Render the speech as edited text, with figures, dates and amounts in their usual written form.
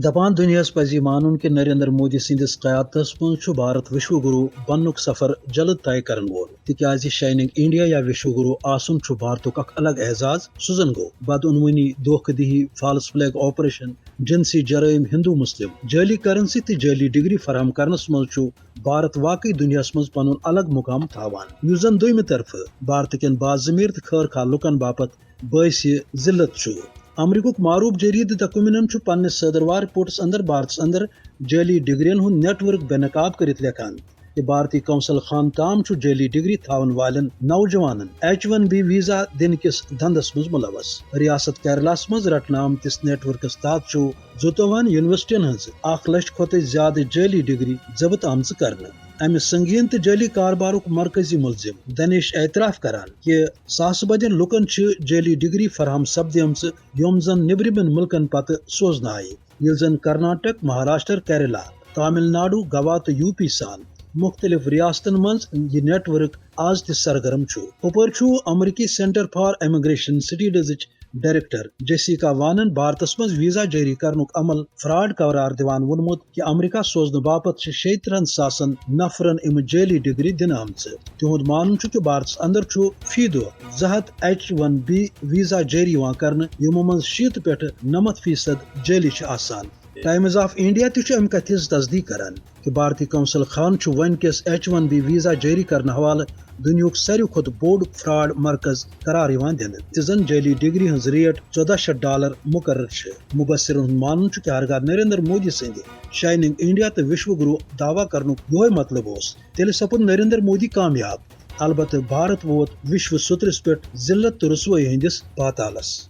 دپان دنیاس پزِ مانن کہ نریندر مودی سندس قیادتس مز بھارت وشو گرو بننک سفر جلد طے کرن وول تکیاز شائننگ انڈیا یا وشو گرو آسن بھارتک اخ الگ اعزاز سزن گو بدعنوانی دھوکہ دہی فالس فلیگ آپریشن جنسی جرائم ہندو مسلم جعلی کرنسی تو جعلی ڈگری فراہم کرنس مز بھارت واقعی دنیاس مز پن الگ مقام تھاوان اس زن دویمہ طرف بھارت کن باضمیر تو خیر خواہ لکن باپت باعث ذلت امریکہ معروف جرید دا کمیونن پنس صدروار رپورٹس اندر بھارتس اندر جعلی ڈگرین ہند نیٹ ورک بے نقاب کرت لکھان کہ بھارتی قونصل خان تام جعلی ڈگری تھاون والن نوجوانن H1B ویزا دن کس دھندس مز ملوث ریاست کیرلاس مز رٹنہ آمتس نیٹ ورکس تحت زُتوہن یونیورسٹین ہز 1 لچھ کھت زیادہ جعلی ڈگری ضبط آمژ کرنے امہ سنگین تو جعلی کاربارک مرکزی ملزم دنیش اعتراف کران کہ ساس بدین لکن جعلی ڈگری فراہم سپدیمژ یم زن نیبرمن ملکن پتہ سوزنہ آئی یل زن کرناٹک مہاراشٹر کیرلا تامل ناڈو گوا تو UP سان مختلف ریاستن مز یہ نیٹ ورک آز تہ سرگرم ہپر امریکی center for immigration studies director Jessica Vaughan بھارتس مز ویزا جاری کرنک عمل فراڈ قرار دیوان وونمت کہ امریکہ سوزنہ باپت 36,000 نفرن ام جعلی ڈگری دن آمژ تہد مان کہ بھارتس اندر فی دہ 200 H1B ویزا جاری کرنے یمو مز 60 پہ 90% جعلی آسان ٹائمز آف انڈیا تہ ام کتھ تصدیق کران کہ بھارتی قونصل خان ون کس H1B ویزا جاری کرنے حوالہ دنیاک ساروی کھت بوڑ فراڈ مرکز قرار دن تہ زن جعلی ڈگری ہز ریٹ $1400 مقرر مبصرن ہند مان کہ ہرگاہ نریندر مودی سند شائننگ انڈیا تو وشو گرو دعوی کرنک یہ مطلب تیل سپد نریندر مودی کامیاب البتہ بھارت ووت وشو سترس پہ ذلت تو رسوائی ہندس پاتالس